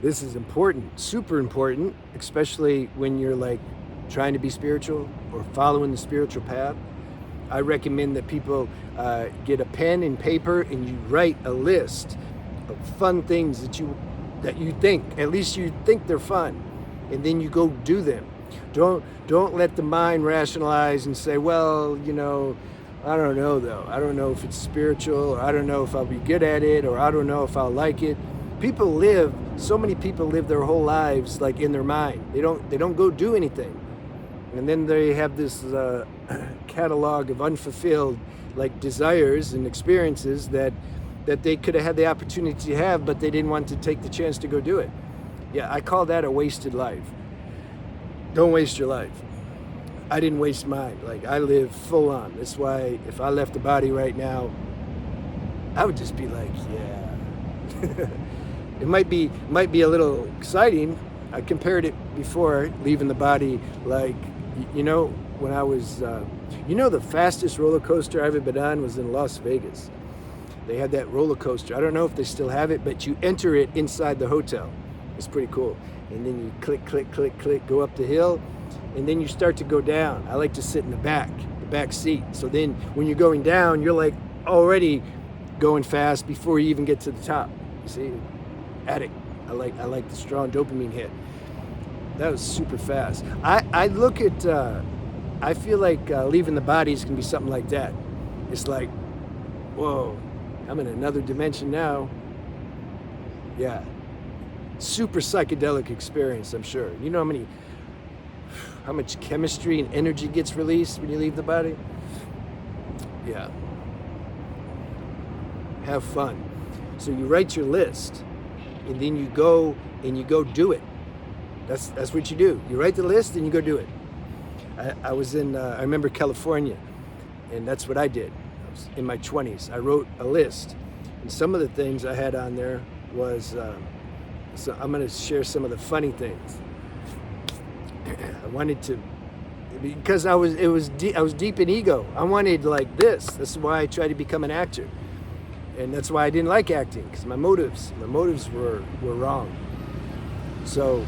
This is important, super important, especially when you're like trying to be spiritual or following the spiritual path. I recommend that people get a pen and paper and you write a list of fun things that you think, at least you think they're fun, and then you go do them. Don't let the mind rationalize and say, well, I don't know though. I don't know if it's spiritual, or I don't know if I'll be good at it, or I don't know if I'll like it. So many people live their whole lives like in their mind. They don't go do anything. And then they have this catalog of unfulfilled like desires and experiences that they could have had the opportunity to have, but they didn't want to take the chance to go do it. Yeah, I call that a wasted life. Don't waste your life. I didn't waste mine. Like, I live full on. That's why if I left the body right now, I would just be like, yeah. It might be a little exciting. I compared it before leaving the body, like, when I was, the fastest roller coaster I've ever been on was in Las Vegas. They had that roller coaster. I don't know if they still have it, but you enter it inside the hotel. It's pretty cool. And then you click, click, click, click, go up the hill, and then you start to go down. I like to sit in the back seat. So then when you're going down, you're like already going fast before you even get to the top. You see? Addict. I like the strong dopamine hit. That was super fast. I look at, I feel like leaving the body is going to be something like that. It's like, whoa, I'm in another dimension now. Yeah. Super psychedelic experience, I'm sure. You know how much chemistry and energy gets released when you leave the body? Yeah. Have fun. So you write your list, and then you go do it. That's what you do. You write the list and you go do it. I was in, I remember California, and that's what I did. I was in my 20s. I wrote a list, and some of the things I had on there was, so I'm going to share some of the funny things. I wanted to, because I was deep in ego. I wanted like this. That's why I tried to become an actor, and that's why I didn't like acting, because my motives were wrong. So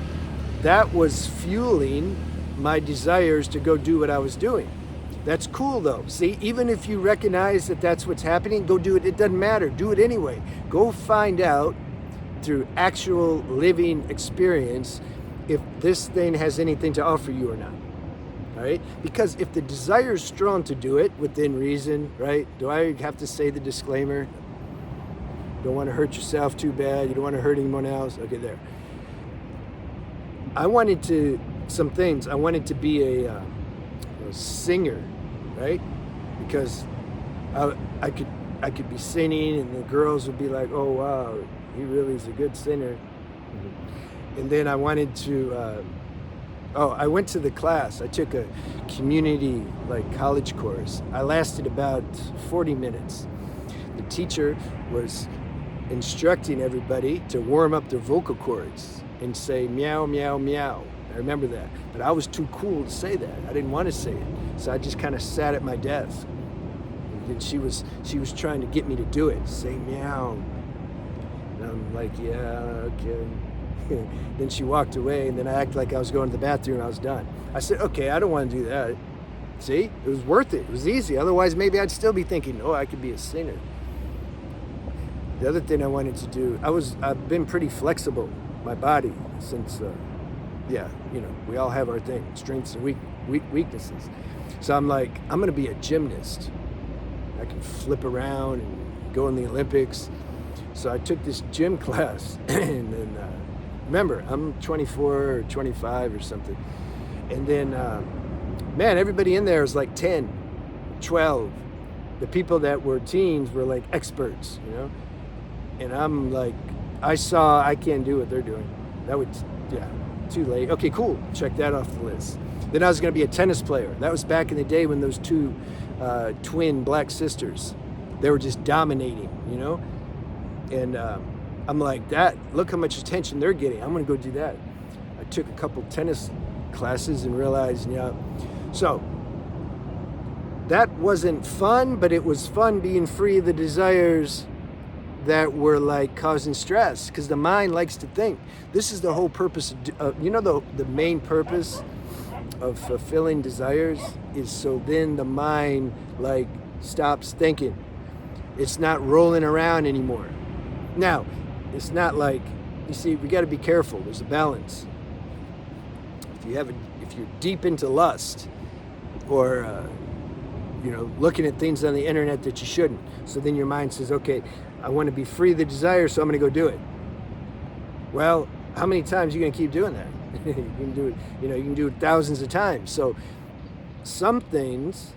that was fueling my desires to go do what I was doing. That's cool though. See, even if you recognize that that's what's happening, go do it. It doesn't matter. Do it anyway. Go find out through actual living experience if this thing has anything to offer you or not. All right? Because if the desire is strong to do it within reason, right? Do I have to say the disclaimer? Don't want to hurt yourself too bad. You don't want to hurt anyone else. Okay, there. I wanted to be a singer, right? Because I could be singing and the girls would be like, oh wow, he really is a good singer. And then I wanted to, I went to the class. I took a community college course. I lasted about 40 minutes. The teacher was instructing everybody to warm up their vocal cords and say meow, meow, meow. I remember that. But I was too cool to say that. I didn't want to say it. So I just kind of sat at my desk. And she was trying to get me to do it. Say meow. And I'm like, yeah, okay. Then she walked away, and then I acted like I was going to the bathroom and I was done. I said, okay, I don't want to do that. See? It was worth it. It was easy. Otherwise, maybe I'd still be thinking, oh, I could be a singer. The other thing I wanted to do, I've been pretty flexible, my body, since, we all have our things, strengths and weaknesses. So I'm like, I'm going to be a gymnast. I can flip around and go in the Olympics. So I took this gym class, and then, remember, I'm 24 or 25 or something. And then, everybody in there is like 10, 12. The people that were teens were like experts, And I'm like, I can't do what they're doing. Too late. Okay, cool. Check that off the list. Then I was going to be a tennis player. That was back in the day when those two twin black sisters, they were just dominating, And I'm like, look how much attention they're getting. I'm going to go do that. I took a couple tennis classes and realized, So that wasn't fun, but it was fun being free of the desires that were like causing stress, because the mind likes to think. This is the whole purpose of, the main purpose of fulfilling desires is so then the mind like stops thinking. It's not rolling around anymore. Now, it's not like, you see, we got to be careful. There's a balance. If you're deep into lust, or looking at things on the internet that you shouldn't, so then your mind says, okay, I want to be free of the desire, so I'm going to go do it. Well, how many times are you going to keep doing that? You can do it. You can do it thousands of times. So some things,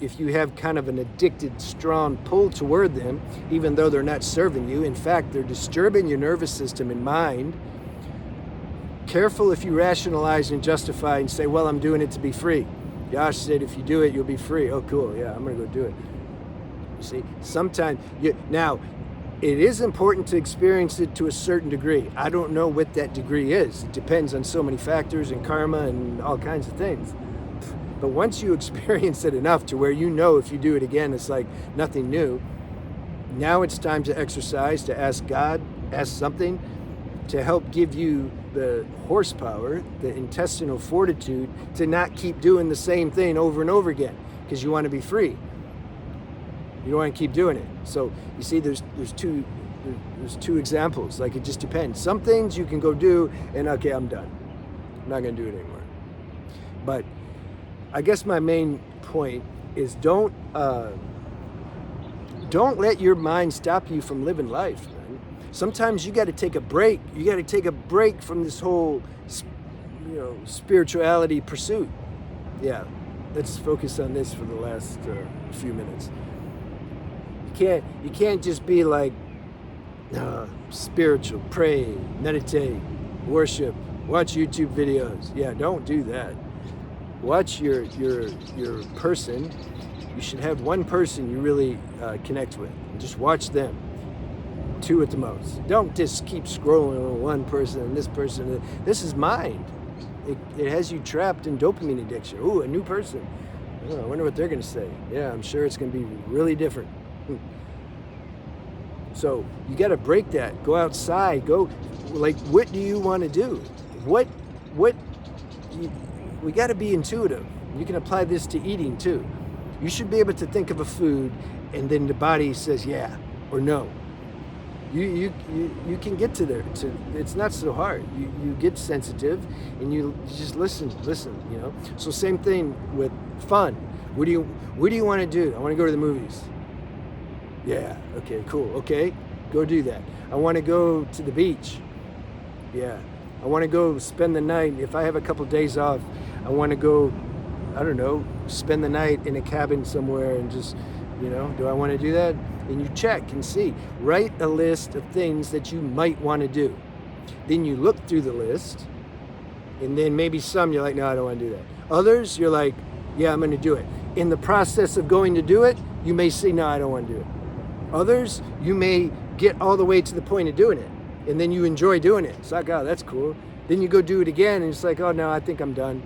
if you have kind of an addicted, strong pull toward them, even though they're not serving you, in fact, they're disturbing your nervous system and mind. Careful if you rationalize and justify and say, well, I'm doing it to be free. Josh said, if you do it, you'll be free. Oh, cool. Yeah, I'm going to go do it. You see, sometimes, now, it is important to experience it to a certain degree. I don't know what that degree is. It depends on so many factors and karma and all kinds of things. But once you experience it enough to where if you do it again, it's like nothing new, now it's time to exercise, to ask God, ask something to help give you the horsepower, the intestinal fortitude to not keep doing the same thing over and over again, because you want to be free. You don't want to keep doing it. So you see, there's two examples. Like, it just depends. Some things you can go do and okay, I'm done. I'm not going to do it anymore. But I guess my main point is don't let your mind stop you from living life, man. Sometimes you got to take a break. You got to take a break from this whole, spirituality pursuit. Yeah, let's focus on this for the last few minutes. You can't just be like spiritual, pray, meditate, worship, watch YouTube videos. Yeah, don't do that. Watch your person. You should have one person you really connect with. Just watch them. 2 at the most. Don't just keep scrolling on one person and this person. This is mind. It has you trapped in dopamine addiction. Ooh, a new person. Oh, I wonder what they're going to say. Yeah, I'm sure it's going to be really different. So you got to break that. Go outside. Go, what do you want to do? We got to be intuitive. You can apply this to eating too. You should be able to think of a food, and then the body says yeah or no. You can get to there. It's not so hard. You get sensitive, and you just listen. So same thing with fun. What do you want to do? I want to go to the movies. Yeah, okay, cool. Okay, go do that. I want to go to the beach. Yeah, I want to go spend the night. If I have a couple days off, I want to go, I don't know, spend the night in a cabin somewhere and just, do I want to do that? And you check and see. Write a list of things that you might want to do. Then you look through the list, and then maybe some you're like, no, I don't want to do that. Others, you're like, yeah, I'm going to do it. In the process of going to do it, you may say, no, I don't want to do it. Others, you may get all the way to the point of doing it, and then you enjoy doing it. It's like, oh, that's cool. Then you go do it again, and it's like, oh, no, I think I'm done.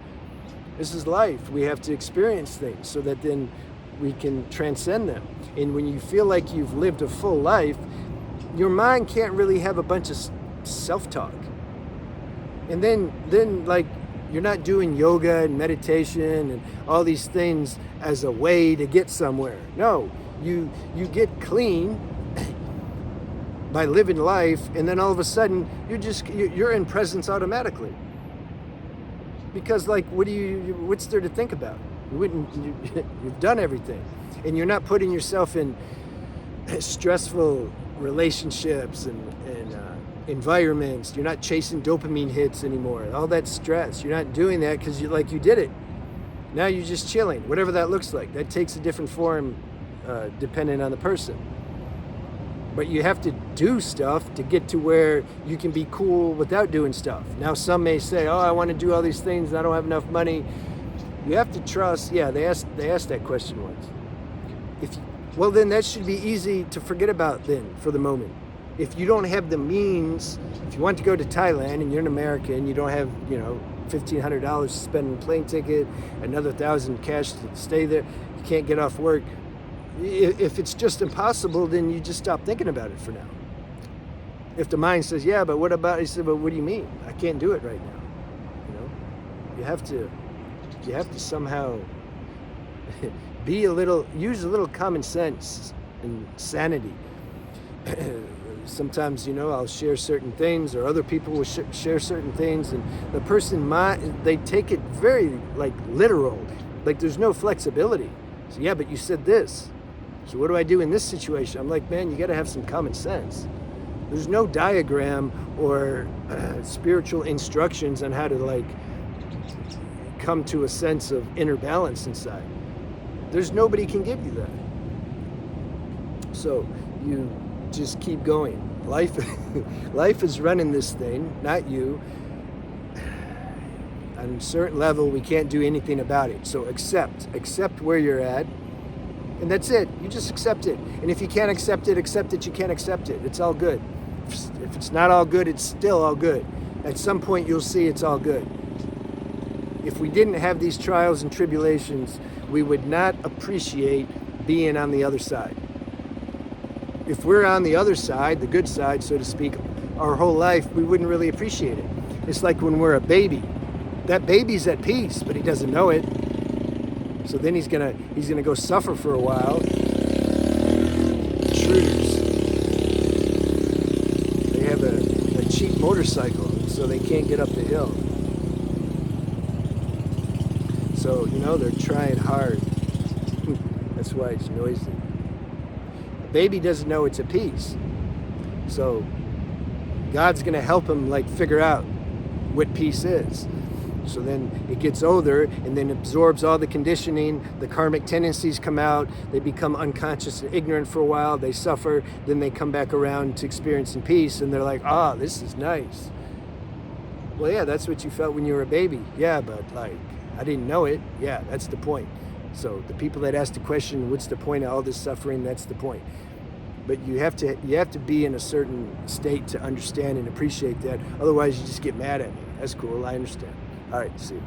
This is life. We have to experience things so that then we can transcend them. And when you feel like you've lived a full life, your mind can't really have a bunch of self-talk. And then like, you're not doing yoga and meditation and all these things as a way to get somewhere. No. You get clean by living life, and then all of a sudden you're in presence automatically. Because what's there to think about? You've done everything, and you're not putting yourself in stressful relationships and environments. You're not chasing dopamine hits anymore. All that stress. You're not doing that because you did it. Now you're just chilling, whatever that looks like. That takes a different form. Depending on the person. But you have to do stuff to get to where you can be cool without doing stuff. Now some may say, oh, I want to do all these things and I don't have enough money. You have to trust. Yeah, they asked that question once. Well, then that should be easy to forget about then for the moment. If you don't have the means, if you want to go to Thailand and you're an American, you don't have, $1,500 to spend on a plane ticket, another $1,000 cash to stay there, you can't get off work. If it's just impossible, then you just stop thinking about it for now. If the mind says, yeah, but what about, he said, but what do you mean? I can't do it right now. You know, you have to somehow use a little common sense and sanity. Sometimes, I'll share certain things, or other people will share certain things, and the person they take it very literal, like there's no flexibility. So yeah, but you said this. So what do I do in this situation? I'm like, man, you got to have some common sense. There's no diagram or spiritual instructions on how to come to a sense of inner balance inside. There's nobody can give you that. So you just keep going. Life is running this thing, not you. On a certain level, we can't do anything about it. So accept where you're at, and that's it. You just accept it. And if you can't accept it, accept that you can't accept it. It's all good. If it's not all good, it's still all good. At some point, you'll see it's all good. If we didn't have these trials and tribulations, we would not appreciate being on the other side. If we're on the other side, the good side, so to speak, our whole life, we wouldn't really appreciate it. It's like when we're a baby. That baby's at peace, but he doesn't know it. So then he's gonna go suffer for a while. Intruders. They have a cheap motorcycle, so they can't get up the hill. So, they're trying hard. That's why it's noisy. The baby doesn't know it's a piece. So God's going to help him figure out what peace is. So then it gets older and then absorbs all the conditioning, the karmic tendencies come out, they become unconscious and ignorant for a while, they suffer, then they come back around to experiencing peace, and they're like, this is nice. Well, yeah, that's what you felt when you were a baby. Yeah, but I didn't know it. Yeah, that's the point. So the people that ask the question, what's the point of all this suffering? That's the point. But you have to be in a certain state to understand and appreciate that. Otherwise, you just get mad at me. That's cool. I understand. All right, see you.